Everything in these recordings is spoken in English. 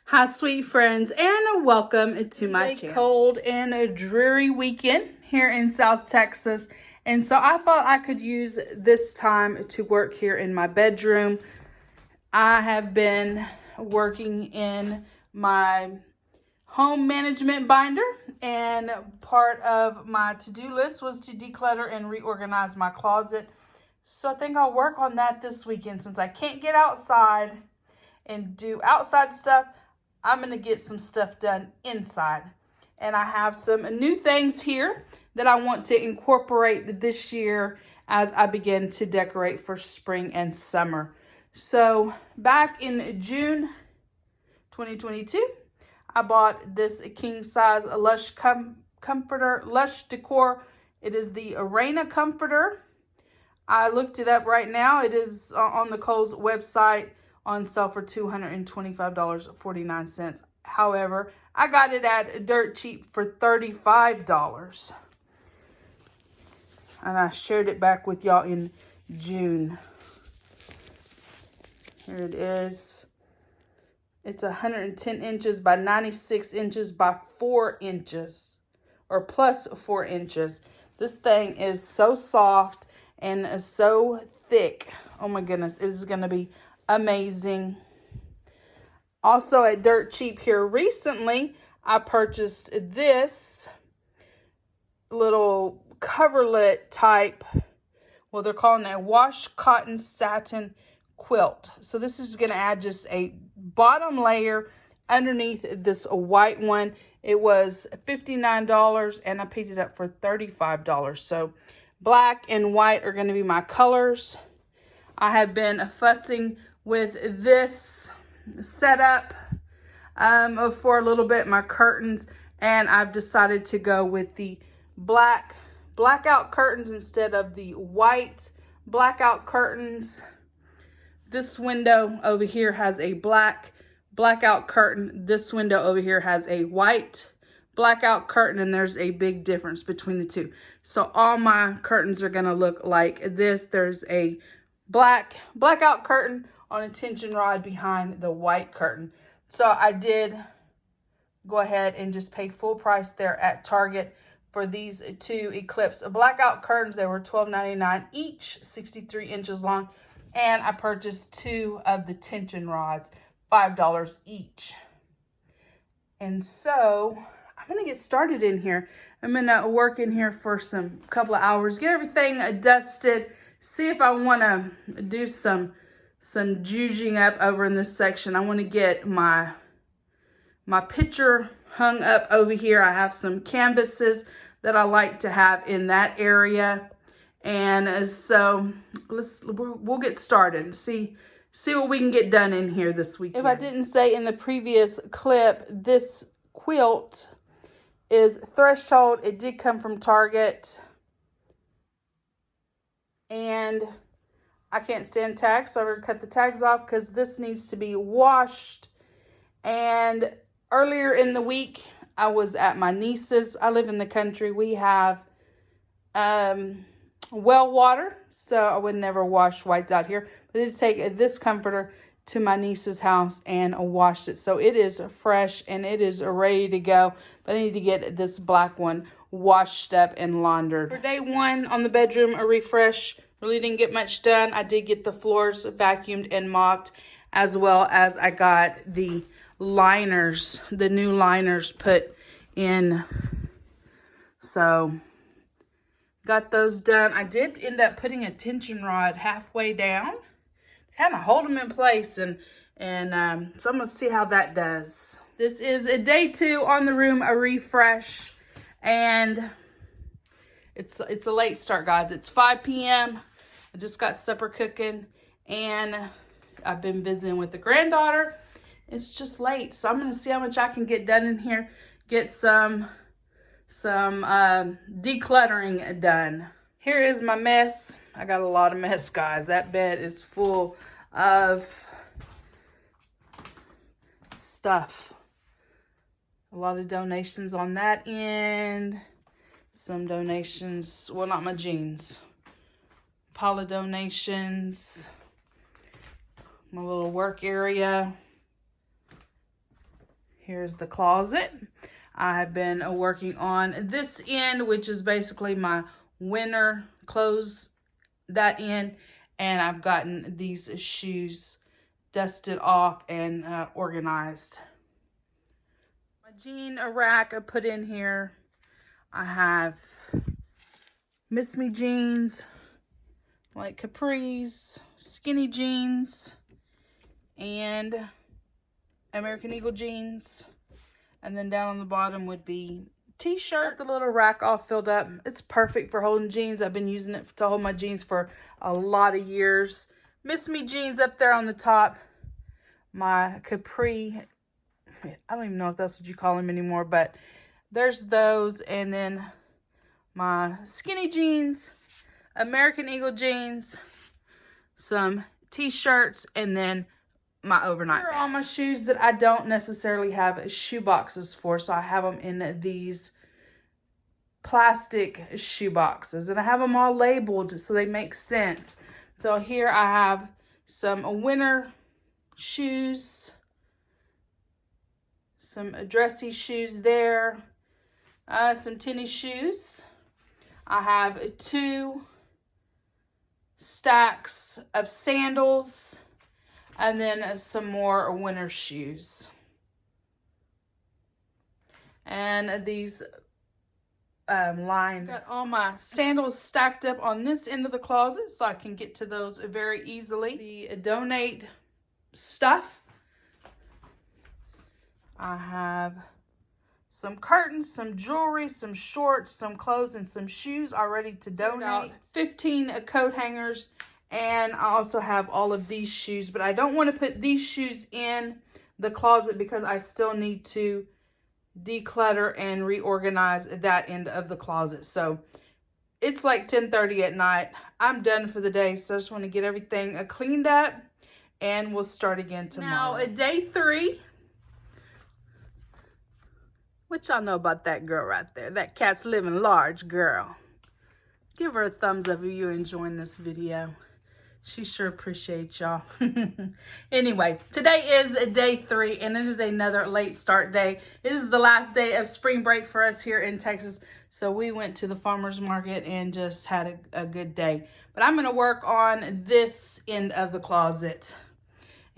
Hi, sweet friends, and welcome to my channel. Cold and a dreary weekend here in South Texas, and so I thought I could use this time to work here in my bedroom. I have been working in my home management binder, and part of my to-do list was to declutter and reorganize my closet. So I think I'll work on that this weekend since I can't get outside and do outside stuff. I'm going to get some stuff done inside. And I have some new things here that I want to incorporate this year as I begin to decorate for spring and summer. So back in June 2022, I bought this king size Lush comforter, Lush Decor. It is the Arena comforter. I looked it up right now. It is on the Kohl's website on sale for $225.49. However, I got it at dirt cheap for $35. And I shared it back with y'all in June. Here it is. It's 110 inches by 96 inches by 4 inches. Or plus 4 inches. This thing is so soft and so thick. Oh my goodness, this is going to be amazing. Also at dirt cheap here recently, I purchased this little coverlet type, well, they're calling it a wash cotton satin quilt. So this is going to add just a bottom layer underneath this white one. It was $59 and I picked it up for $35. So black and white are going to be my colors. I have been fussing with this setup for a little bit, my curtains, and I've decided to go with the blackout curtains instead of the white blackout curtains. This window over here has a black blackout curtain. This window over here has a white blackout curtain, and there's a big difference between the two. So all my curtains are going to look like this. There's a blackout curtain on a tension rod behind the white curtain. So I did go ahead and just pay full price there at Target for these two Eclipse blackout curtains. They were $12.99 each, 63 inches long. And I purchased two of the tension rods, $5 each. And so I'm going to get started in here. I'm going to work in here for some couple of hours, get everything dusted, see if I want to do some juging up over in this section. I want to get my picture hung up over here. I have some canvases that I like to have in that area. And so we'll get started and see what we can get done in here this weekend. If I didn't say in the previous clip, this quilt is Threshold. It did come from Target. And I can't stand tags, so I'm going to cut the tags off because this needs to be washed. And earlier in the week, I was at my niece's. I live in the country. We have well water, so I would never wash whites out here. But I did take this comforter to my niece's house and washed it. So it is fresh and it is ready to go. But I need to get this black one washed up and laundered. For day one on the bedroom, a refresh. Really didn't get much done. I did get the floors vacuumed and mopped, as well as I got the liners, the new liners put in. So got those done. I did end up putting a tension rod halfway down, kind of hold them in place, and so I'm gonna see how that does. This is a day two on the room, a refresh, and it's a late start, guys. It's 5 p.m. I just got supper cooking, and I've been visiting with the granddaughter. It's just late, so I'm gonna see how much I can get done in here. Get some decluttering done. Here is my mess. I got a lot of mess, guys. That bed is full of stuff. A lot of donations on that end. Some donations, well, not my jeans. Pile of donations. My little work area. Here's the closet. I have been working on this end, which is basically my winter clothes, that end, and I've gotten these shoes dusted off and organized. My jean rack I put in here. I have Miss Me jeans, like capris, skinny jeans, and American Eagle jeans. And then down on the bottom would be t-shirts. The little rack all filled up. It's perfect for holding jeans. I've been using it to hold my jeans for a lot of years. Miss Me jeans up there on the top. My capri, I don't even know if that's what you call them anymore, but there's those. And then my skinny jeans, American Eagle jeans, some t-shirts, and then my overnight. Here are all my shoes that I don't necessarily have shoe boxes for, so I have them in these plastic shoe boxes, and I have them all labeled so they make sense. So here I have some winter shoes, some dressy shoes there, some tennis shoes. I have 2 stacks of sandals, and then some more winter shoes. And these lined. Got all my sandals stacked up on this end of the closet so I can get to those very easily. The donate stuff. I have some curtains, some jewelry, some shorts, some clothes, and some shoes all ready to donate. 15 coat hangers. And I also have all of these shoes, but I don't want to put these shoes in the closet because I still need to declutter and reorganize that end of the closet. So it's like 10:30 at night. I'm done for the day, so I just want to get everything cleaned up, and we'll start again tomorrow. Now, day 3. What y'all know about that girl right there? That KatsLivnLarge girl. Give her a thumbs up if you're enjoying this video. She sure appreciates y'all. Anyway, today is day 3, and it is another late start day. It is the last day of spring break for us here in Texas. So we went to the farmer's market and just had a good day. But I'm going to work on this end of the closet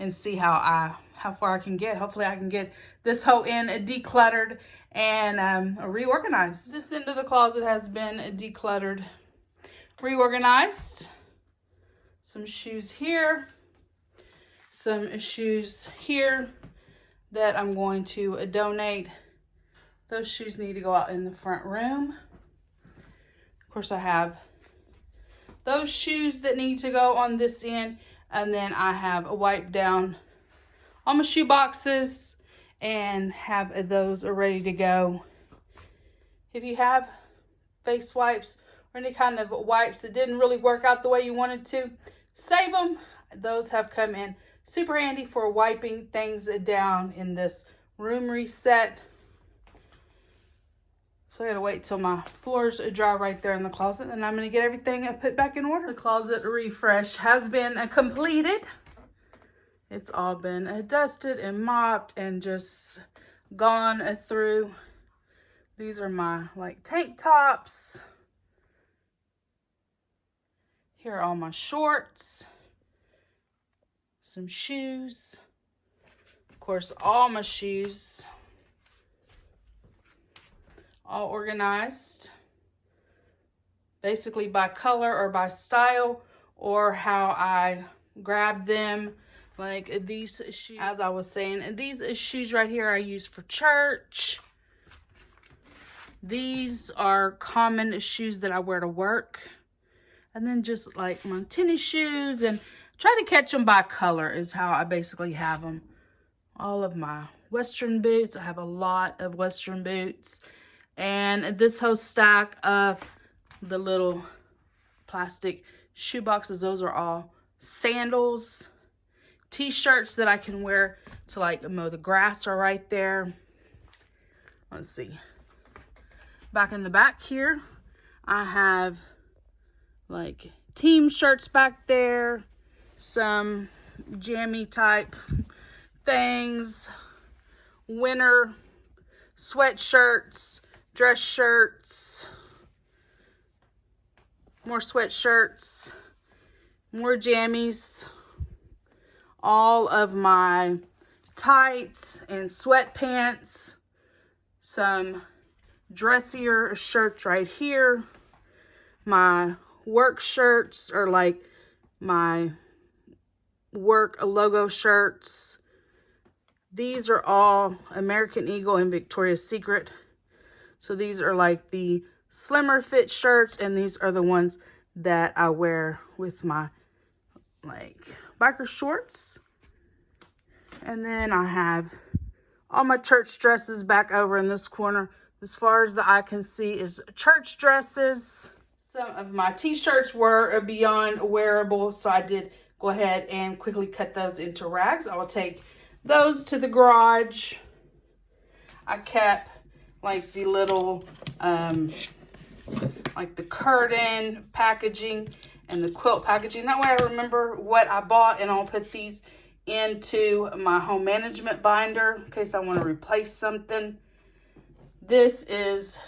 and see how far I can get. Hopefully I can get this whole end decluttered and reorganized. This end of the closet has been decluttered, reorganized. Some shoes here, some shoes here that I'm going to donate. Those shoes need to go out in the front room. Of course, I have those shoes that need to go on this end, and then I have wiped down all my shoe boxes and have those ready to go. If you have face wipes or any kind of wipes that didn't really work out the way you wanted to, save them. Those have come in super handy for wiping things down in this room reset. So I gotta wait till my floors dry right there in the closet, and I'm gonna get everything put back in order. The closet refresh has been completed. It's all been dusted and mopped and just gone through. These are my tank tops. Here are all my shorts, some shoes, of course, all my shoes, all organized, basically by color or by style or how I grabbed them. Like these shoes, as I was saying, these shoes right here I use for church. These are common shoes that I wear to work. And then just like my tennis shoes, and try to catch them by color is how I basically have them. All of my Western boots. I have a lot of Western boots. And this whole stack of the little plastic shoe boxes, those are all sandals. T-shirts that I can wear to mow the grass are right there. Let's see. Back in the back here, I have team shirts back there, some jammy type things, winter sweatshirts, dress shirts, more sweatshirts, more jammies, all of my tights and sweatpants, some dressier shirts right here. My work shirts are like my work logo shirts. These are all American Eagle and Victoria's Secret. So these are like the slimmer fit shirts, and these are the ones that I wear with my like biker shorts. And then I have all my church dresses back over in this corner. As far as the eye can see is church dresses. Some of my t-shirts were beyond wearable, so I did go ahead and quickly cut those into rags. I will take those to the garage. I kept like the little, like the curtain packaging and the quilt packaging. That way I remember what I bought, and I'll put these into my home management binder in case I want to replace something. This is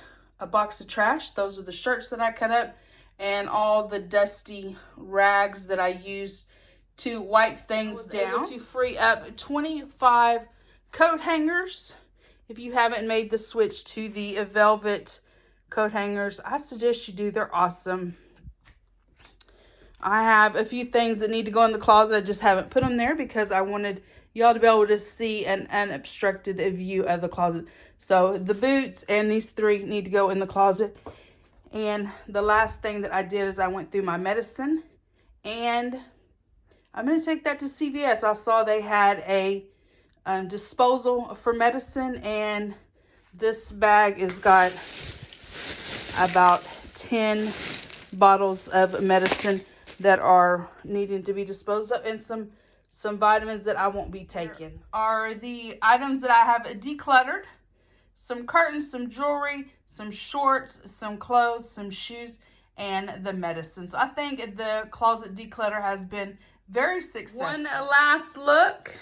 a box of trash. Those are the shirts that I cut up and all the dusty rags that I used to wipe things down. I was able to free up 25 coat hangers. If you haven't made the switch to the velvet coat hangers, I suggest you do. They're awesome. I have a few things that need to go in the closet. I just haven't put them there because I wanted y'all to be able to see an unobstructed view of the closet. So the boots and these three need to go in the closet. And the last thing that I did is I went through my medicine, and I'm going to take that to CVS. I saw they had a disposal for medicine, and this bag has got about 10 bottles of medicine that are needing to be disposed of, and some vitamins that I won't be taking. Are the items that I have decluttered: some curtains, some jewelry, some shorts, some clothes, some shoes, and the medicine. So I think the closet declutter has been very successful. One last look.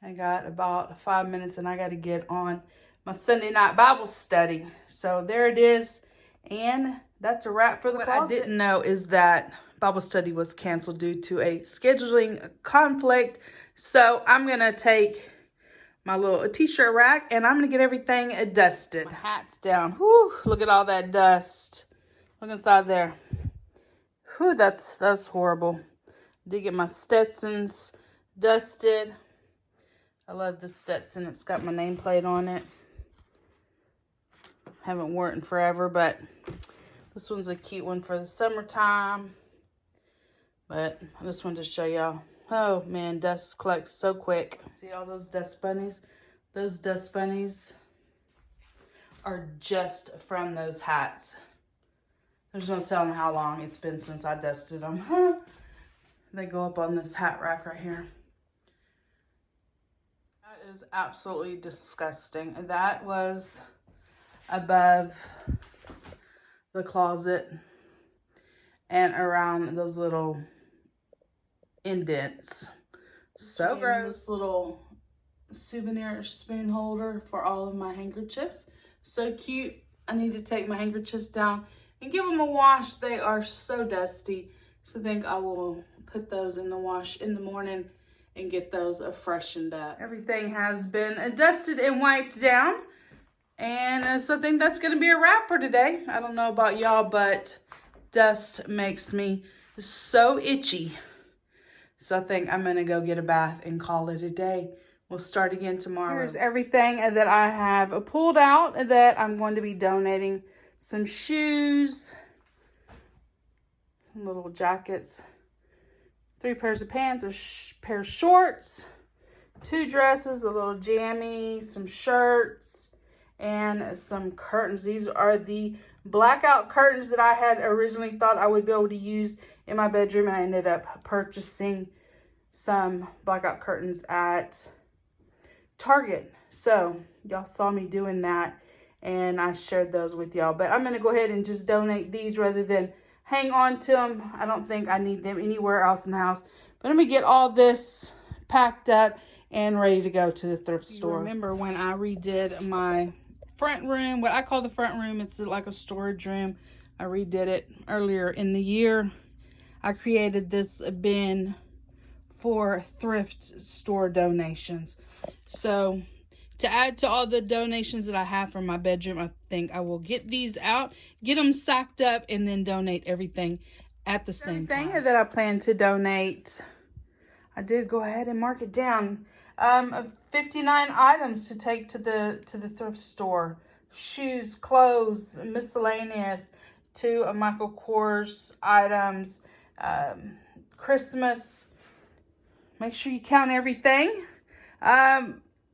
I got about 5 minutes, and I got to get on my Sunday night Bible study. So there it is, and that's a wrap for the closet. What I didn't know is that Bible study was canceled due to a scheduling conflict. So I'm going to take my little t-shirt rack, and I'm going to get everything dusted. My hat's down. Whew, look at all that dust. Look inside there. Whew, that's horrible. Did get my Stetsons dusted. I love this Stetson. It's got my nameplate on it. Haven't worn it in forever, but this one's a cute one for the summertime. But I just wanted to show y'all. Oh man, dust collects so quick. See all those dust bunnies? Those dust bunnies are just from those hats. There's no telling how long it's been since I dusted them. They go up on this hat rack right here. That is absolutely disgusting. That was above the closet and around those little indents. So gross. This little souvenir spoon holder for all of my handkerchiefs. So cute. I need to take my handkerchiefs down and give them a wash. They are so dusty. So I think I will put those in the wash in the morning and get those freshened up. Everything has been dusted and wiped down. And so I think that's going to be a wrap for today. I don't know about y'all, but dust makes me so itchy. So I think I'm going to go get a bath and call it a day. We'll start again tomorrow. Here's everything that I have pulled out that I'm going to be donating. Some shoes, little jackets, 3 pairs of pants, a pair of shorts, 2 dresses, a little jammy, some shirts, and some curtains. These are the blackout curtains that I had originally thought I would be able to use in my bedroom, and I ended up purchasing some blackout curtains at Target. So y'all saw me doing that, and I shared those with y'all. But I'm going to go ahead and just donate these rather than hang on to them. I don't think I need them anywhere else in the house. But I'm going to get all this packed up and ready to go to the thrift store. Remember when I redid my front room, what I call the front room, it's like a storage room. I redid it earlier in the year. I created this bin for thrift store donations. So to add to all the donations that I have from my bedroom, I think I will get these out, get them sacked up, and then donate everything at the same time. Everything that I plan to donate, I did go ahead and mark it down. 59 items to take to the thrift store. Shoes, clothes, miscellaneous, 2 Michael Kors items, Christmas. Make sure you count everything.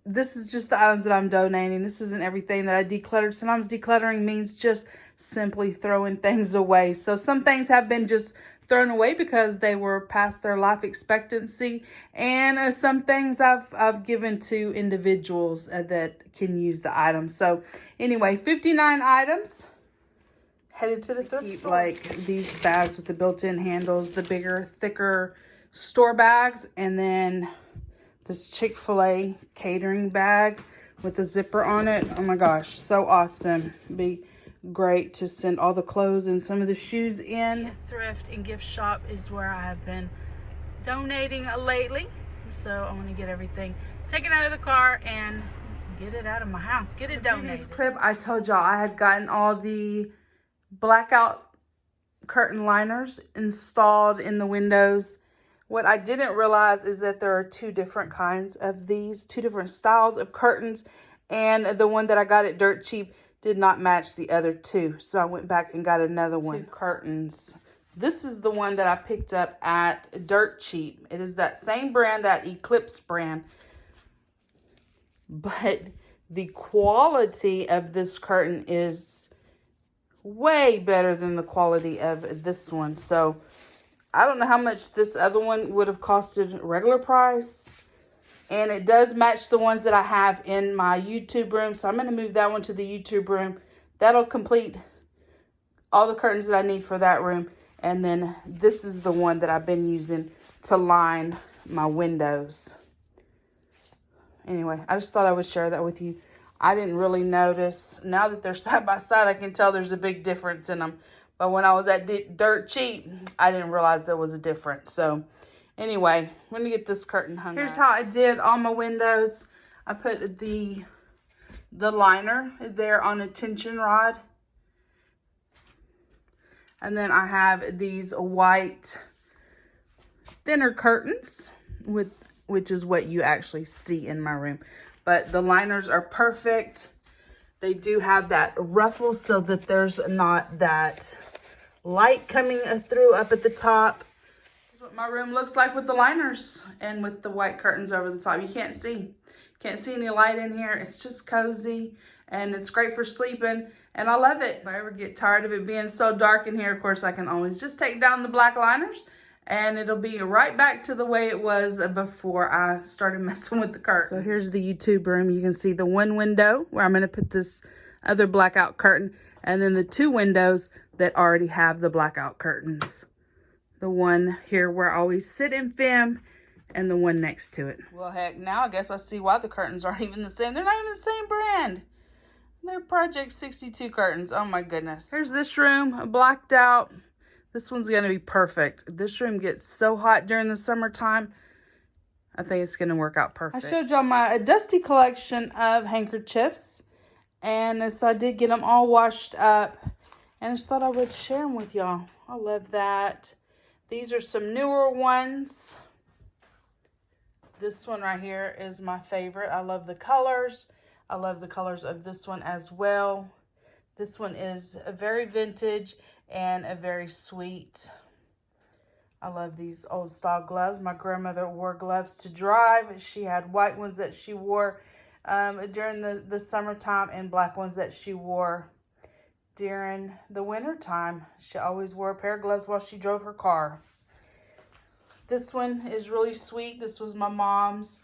This is just the items that I'm donating. This isn't everything that I decluttered. Sometimes decluttering means just simply throwing things away. So some things have been just thrown away because they were past their life expectancy, and some things I've given to individuals that can use the items. So anyway, 59 items headed to the thrift store. Like these bags with the built-in handles, the bigger, thicker store bags, and then this Chick-fil-A catering bag with the zipper on it. Oh my gosh, so awesome. Be great to send all the clothes and some of the shoes in. Thrift and gift shop is where I have been donating lately. So I want to get everything taken out of the car and get it out of my house, get it donated. In this clip, I told y'all I had gotten all the blackout curtain liners installed in the windows. What I didn't realize is that there are 2 different kinds of these, 2 different styles of curtains, and the one that I got at Dirt Cheap did not match the other 2. So I went back and got another one. 2 curtains. This is the one that I picked up at Dirt Cheap. It is that same brand, that Eclipse brand. But the quality of this curtain is way better than the quality of this one. So I don't know how much this other one would have costed regular price. And it does match the ones that I have in my YouTube room. So I'm going to move that one to the YouTube room. That'll complete all the curtains that I need for that room. And then this is the one that I've been using to line my windows. Anyway, I just thought I would share that with you. I didn't really notice. Now that they're side by side, I can tell there's a big difference in them. But when I was at Dirt Cheap, I didn't realize there was a difference. So anyway, I'm going to get this curtain hung up. Here's how I did all my windows. I put the liner there on a tension rod. And then I have these white thinner curtains, which is what you actually see in my room. But the liners are perfect. They do have that ruffle so that there's not that light coming through up at the top. That's what my room looks like with the liners and with the white curtains over the top. You can't see any light in here. It's just cozy and it's great for sleeping, and I love it. If I ever get tired of it being so dark in here, of course, I can always just take down the black liners and it'll be right back to the way it was before I started messing with the curtains. So here's the YouTube room. You can see the one window where I'm going to put this other blackout curtain, and then the 2 windows that already have the blackout curtains. The one here where I always sit and film, and the one next to it. Well, heck, now I guess I see why the curtains aren't even the same. They're not even the same brand. They're Project 62 curtains. Oh my goodness. Here's this room, blacked out. This one's going to be perfect. This room gets so hot during the summertime. I think it's going to work out perfect. I showed y'all my dusty collection of handkerchiefs. And so I did get them all washed up. And I just thought I would share them with y'all. I love that. These are some newer ones. This one right here is my favorite. I love the colors. I love the colors of this one as well. This one is a very vintage and a very sweet. I love these old style gloves. My grandmother wore gloves to drive. She had white ones that she wore during the summertime and black ones that she wore during the winter time. She always wore a pair of gloves while she drove her car. This one is really sweet. This was my mom's.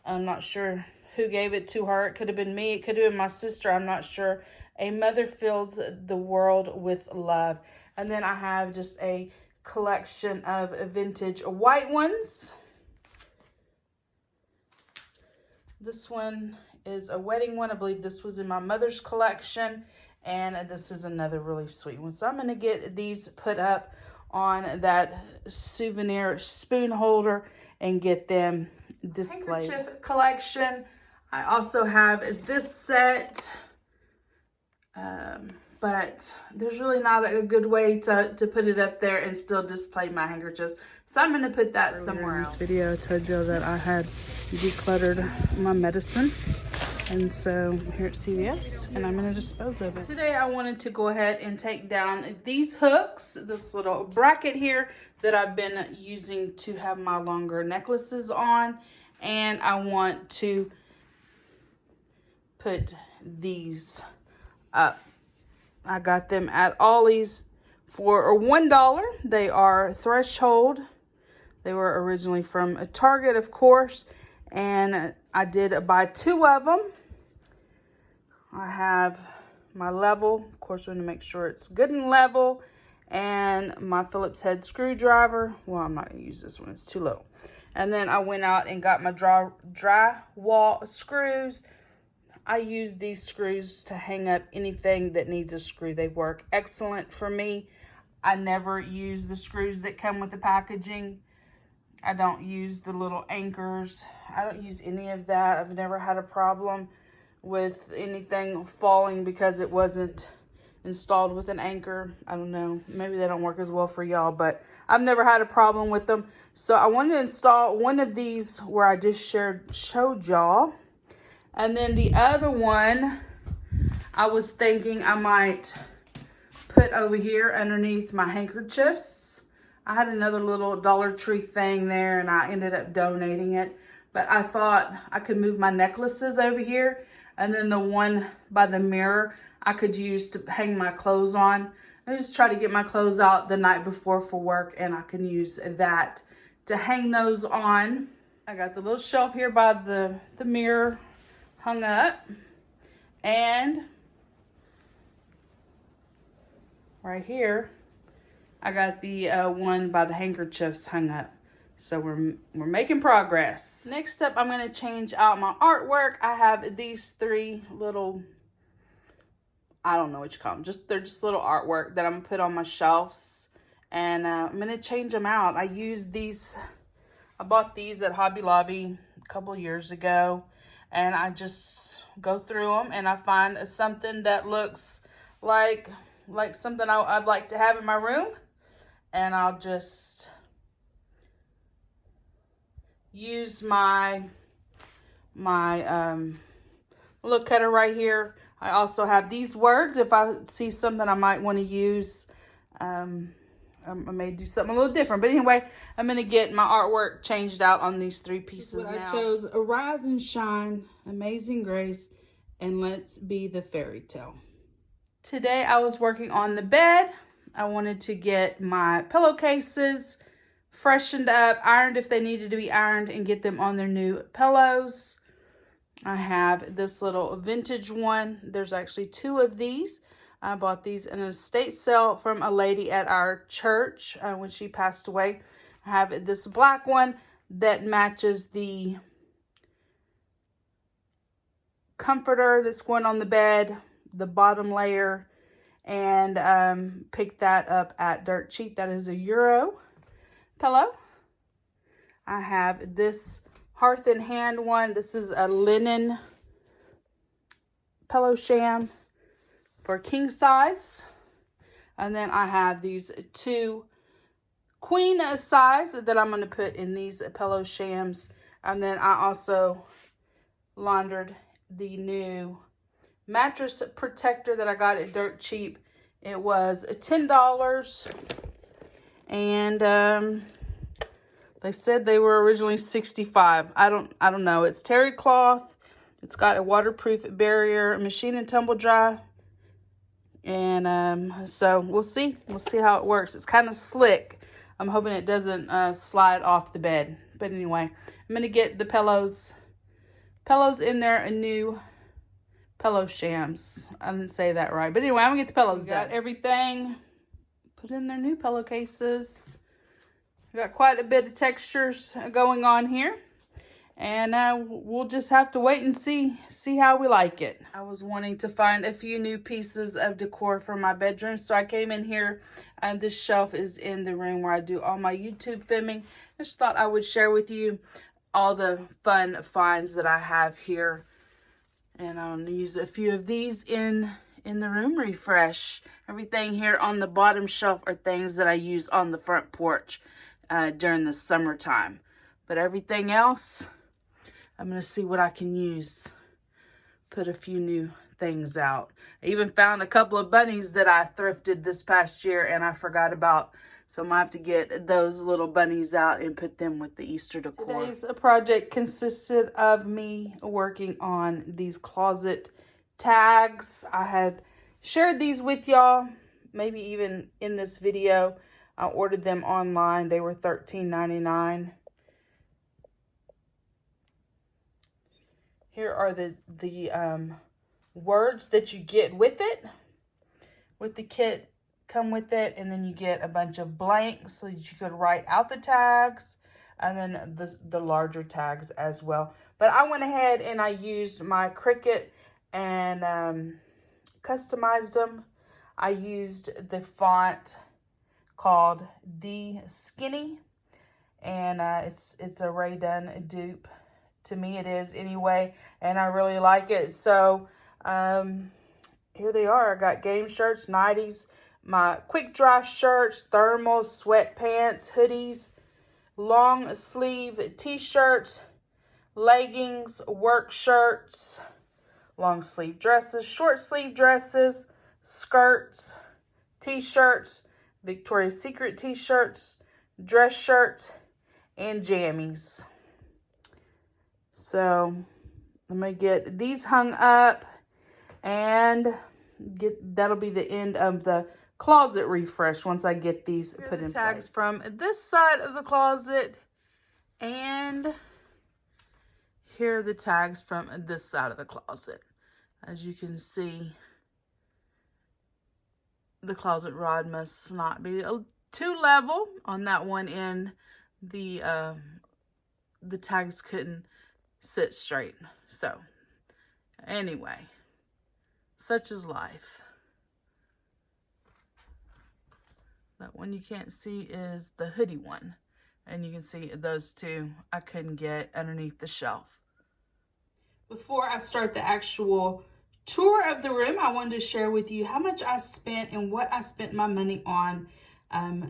I'm not sure who gave it to her. It could have been me. It could have been my sister. I'm not sure. A mother fills the world with love. And then I have just a collection of vintage white ones. This one is a wedding one. I believe this was in my mother's collection. And this is another really sweet one. So I'm going to get these put up on that souvenir spoon holder and get them displayed. Handkerchief collection. I also have this set. But there's really not a good way to put it up there and still display my handkerchiefs. So I'm going to put that somewhere else. In this video, I told you that I had decluttered my medicine. And so I'm here at CVS and I'm going to dispose of it. Today I wanted to go ahead and take down these hooks, this little bracket here that I've been using to have my longer necklaces on. And I want to put these up. I got them at Ollie's for $1. They are Threshold. They were originally from a Target, of course. And I did buy 2 of them. I have my level. Of course, I'm going to make sure it's good and level. And my Phillips head screwdriver. Well, I'm not going to use this one. It's too low. And then I went out and got my drywall screws. I use these screws to hang up anything that needs a screw. They work excellent for me. I never use the screws that come with the packaging. I don't use the little anchors. I don't use any of that. I've never had a problem with anything falling because it wasn't installed with an anchor. I don't know. Maybe they don't work as well for y'all, but I've never had a problem with them. So I wanted to install one of these where I just showed y'all. And then the other one, I was thinking I might put over here underneath my handkerchiefs. I had another little Dollar Tree thing there and I ended up donating it. But I thought I could move my necklaces over here. And then the one by the mirror, I could use to hang my clothes on. I just try to get my clothes out the night before for work. And I can use that to hang those on. I got the little shelf here by the mirror hung up. And right here, I got the one by the handkerchiefs hung up. So we're making progress. Next up, I'm going to change out my artwork. I have these 3 little, I don't know what you call them. They're just little artwork that I'm going to put on my shelves. And I'm going to change them out. I used these, I bought these at Hobby Lobby a couple years ago. And I just go through them and I find something that looks like something I'd like to have in my room. And I'll just use my little cutter right here. I also have these words. If I see something I might want to use, I may do something a little different. But anyway, I'm going to get my artwork changed out on these 3 pieces now. I chose Arise and Shine, Amazing Grace, and Let's Be the Fairy Tale. Today I was working on the bed. I wanted to get my pillowcases freshened up, ironed if they needed to be ironed, and get them on their new pillows. I have this little vintage one. There's actually 2 of these. I bought these in an estate sale from a lady at our church when she passed away. I have this black one that matches the comforter that's going on the bed, the bottom layer, and picked that up at Dirt Cheap. That is a Euro pillow. I have this Hearth and Hand one. This is a linen pillow sham for king size. And then I have these 2 queen size that I'm going to put in these pillow shams. And then I also laundered the new mattress protector that I got at Dirt Cheap. It was $10. And they said they were originally $65. I don't know. It's terry cloth. It's got a waterproof barrier, machine and tumble dry. And so we'll see. We'll see how it works. It's kind of slick. I'm hoping it doesn't slide off the bed. But anyway, I'm going to get the pillows in there, a new pillow shams. I didn't say that right. But anyway, I'm going to get the pillows done. Got everything put in their new pillowcases. Got quite a bit of textures going on here. And we'll just have to wait and see how we like it. I was wanting to find a few new pieces of decor for my bedroom, so I came in here, and this shelf is in the room where I do all my YouTube filming. I just thought I would share with you all the fun finds that I have here, and I'll use a few of these in the room refresh. Everything here on the bottom shelf are things that I use on the front porch during the summertime, but everything else, I'm going to see what I can use. Put a few new things out. I even found a couple of bunnies that I thrifted this past year and I forgot about. So I'm going to have to get those little bunnies out and put them with the Easter decor. Today's project consisted of me working on these closet tags. I had shared these with y'all, maybe even in this video. I ordered them online. They were $13.99. Here are the words that you get with it. With the kit, come with it, and then you get a bunch of blanks so that you could write out the tags, and then the larger tags as well. But I went ahead and I used my Cricut and customized them. I used the font called The Skinny, and it's a Ray Dunn dupe. To me it is anyway, and I really like it. So here they are. I got game shirts, nighties, my quick dry shirts, thermals, sweatpants, hoodies, long sleeve t-shirts, leggings, work shirts, long sleeve dresses, short sleeve dresses, skirts, t-shirts, Victoria's Secret t-shirts, dress shirts, and jammies. So I'm going to get these hung up, and that'll be the end of the closet refresh once I get these put in place. Tags from this side of the closet, and here are the tags from this side of the closet. As you can see, the closet rod must not be too level on that one end. The tags couldn't sit straight. So anyway, such is life. That one you can't see is the hoodie one, and you can see those two I couldn't get underneath the shelf. Before I start the actual tour of the room, I wanted to share with you how much I spent and what I spent my money on.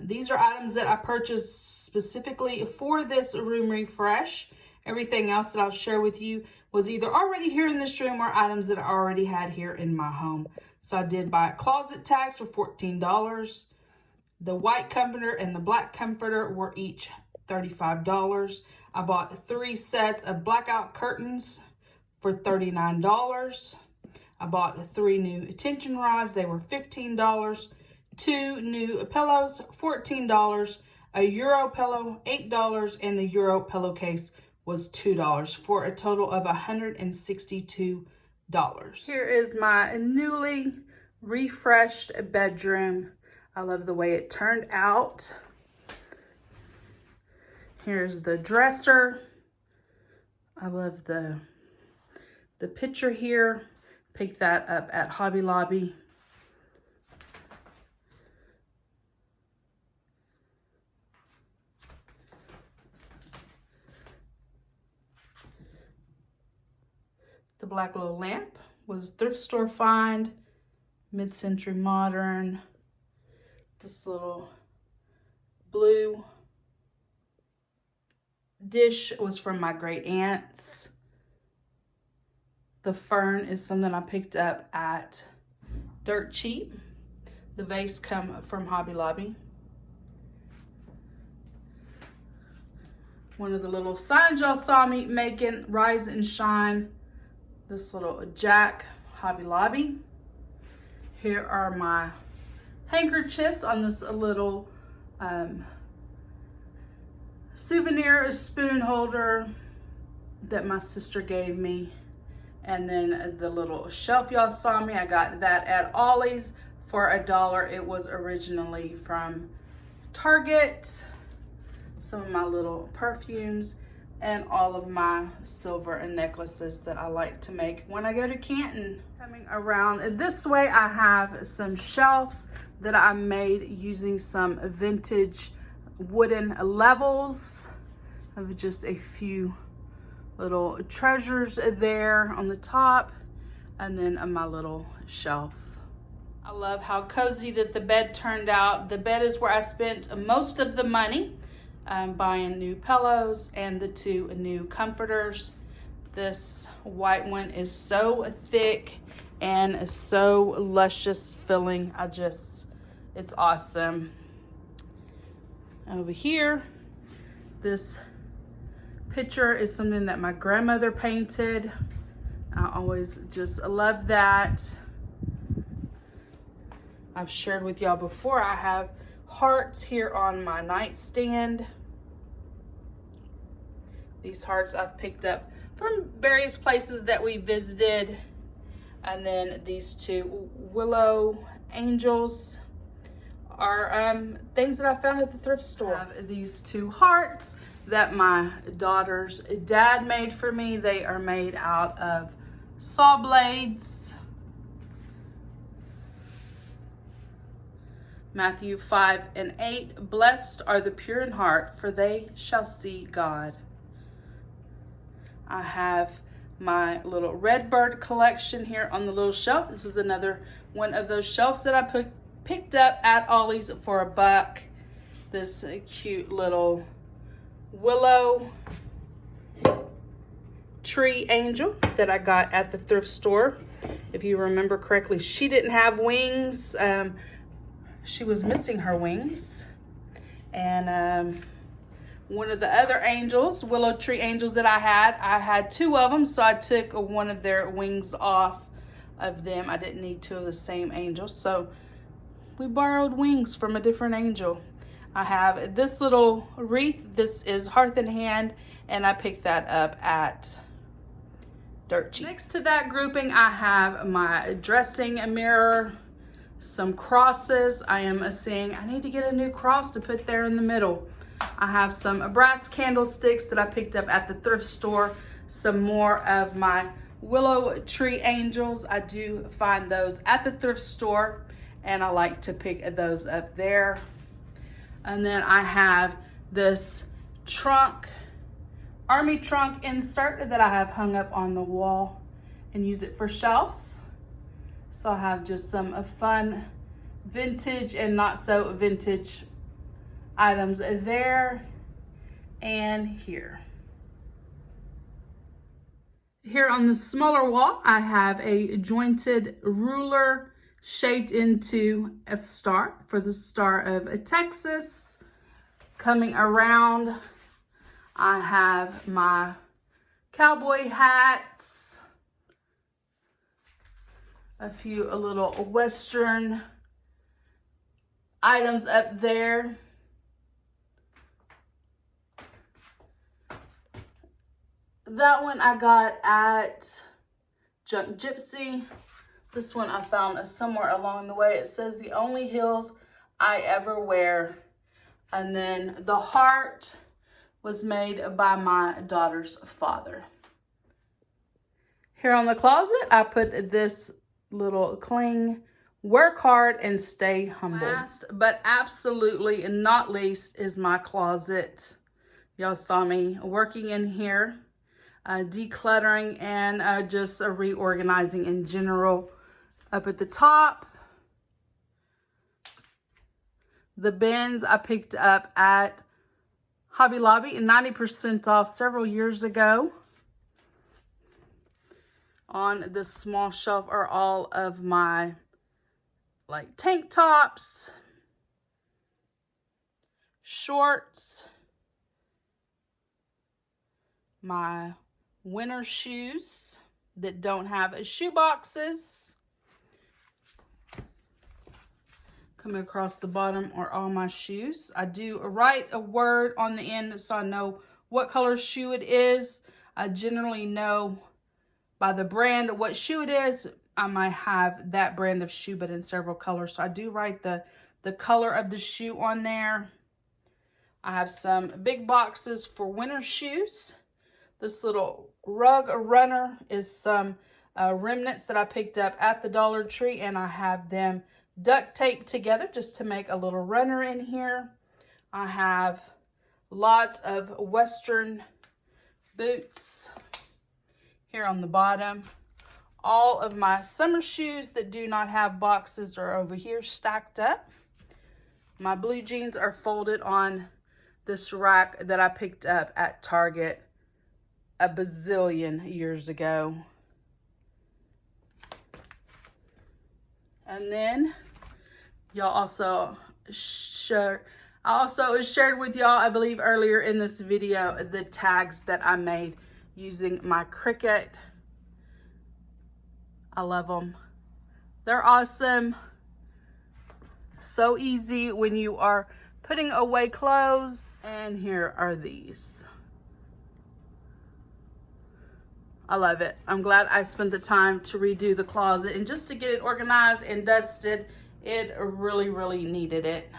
These are items that I purchased specifically for this room refresh. Everything else that I'll share with you was either already here in this room or items that I already had here in my home. So I did buy closet tags for $14. The white comforter and the black comforter were each $35. I bought 3 sets of blackout curtains for $39. I bought 3 new tension rods. They were $15. 2 new pillows, $14. A Euro pillow, $8. And the Euro pillowcase was $2 for a total of $162. Here is my newly refreshed bedroom. I love the way it turned out. Here's the dresser. I love the picture here. Picked that up at Hobby Lobby. The black little lamp was thrift store find, mid-century modern. This little blue dish was from my great aunts. The fern is something I picked up at Dirt Cheap. The vase come from Hobby Lobby. One of the little signs y'all saw me making, Rise and Shine. This little Jack, Hobby Lobby. Here are my handkerchiefs on this little souvenir spoon holder that my sister gave me. And then the little shelf y'all saw me, I got that at Ollie's for $1. It was originally from Target. Some of my little perfumes. and all of my silver and necklaces that I like to make when I go to Canton. Coming around this way, I have some shelves that I made using some vintage wooden levels of just a few little treasures there on the top, and then my little shelf. I love how cozy that the bed turned out. The bed is where I spent most of the money buying new pillows and the 2 new comforters. This white one is so thick and so luscious feeling. It's awesome. Over here, this picture is something that my grandmother painted. I always just love that. I've shared with y'all before, I have hearts here on my nightstand. These hearts I've picked up from various places that we visited. And then these 2 Willow angels are things that I found at the thrift store. I have these 2 hearts that my daughter's dad made for me. They are made out of saw blades. Matthew 5:8, blessed are the pure in heart, for they shall see God. I have my little Redbird collection here on the little shelf. This is another one of those shelves that I picked up at Ollie's for $1. This cute little Willow tree angel that I got at the thrift store. If you remember correctly, she didn't have wings. She was missing her wings. And one of the other angels, willow tree angels that I had 2 of them, so I took one of their wings off of them. I didn't need 2 of the same angel, so we borrowed wings from a different angel. I have this little wreath. This is Hearth in Hand, and I picked that up at Dirt Cheap. Next to that grouping, I have my dressing mirror, some crosses. I am seeing I need to get a new cross to put there in the middle. I have some brass candlesticks that I picked up at the thrift store. Some more of my willow tree angels. I do find those at the thrift store, and I like to pick those up there. And then I have this trunk, army trunk insert that I have hung up on the wall and use it for shelves. So I have just some fun vintage and not so vintage items there and here. Here on the smaller wall, I have a jointed ruler shaped into a star for the star of Texas. Coming around, I have my cowboy hats, a few little Western items up there. That one I got at Junk Gypsy. This one I found somewhere along the way. It says the only heels I ever wear. And then the heart was made by my daughter's father. Here on the closet, I put this little cling, work hard and stay humble. Last but absolutely not least is my closet. Y'all saw me working in here, decluttering and just reorganizing in general. Up at the top, the bins I picked up at Hobby Lobby and 90% off several years ago. On this small shelf are all of my tank tops, shorts, my winter shoes that don't have shoe boxes. Coming across the bottom are all my shoes. I do write a word on the end so I know what color shoe it is. I generally know by the brand what shoe it is. I might have that brand of shoe but in several colors. So I do write the color of the shoe on there. I have some big boxes for winter shoes. This little rug runner is some remnants that I picked up at the Dollar Tree, and I have them duct taped together just to make a little runner in here. I have lots of Western boots here on the bottom. All of my summer shoes that do not have boxes are over here stacked up. My blue jeans are folded on this rack that I picked up at Target a bazillion years ago. And then y'all also I also shared with y'all, I believe earlier in this video, the tags that I made using my Cricut. I love them. They're awesome. So easy when you are putting away clothes. And here are these. I love it. I'm glad I spent the time to redo the closet and just to get it organized and dusted. It really, really needed it.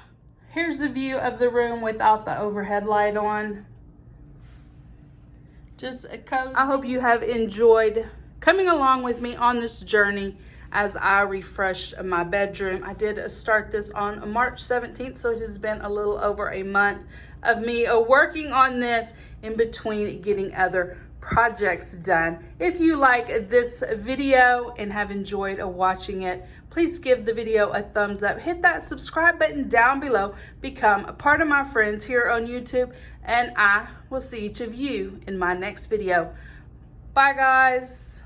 Here's the view of the room without the overhead light on. Just cozy. I hope you have enjoyed coming along with me on this journey as I refreshed my bedroom. I did start this on March 17th, so it has been a little over a month of me working on this in between getting other projects done. If you like this video and have enjoyed watching it, please give the video a thumbs up. Hit that subscribe button down below. Become a part of my friends here on YouTube, and I will see each of you in my next video. Bye, guys.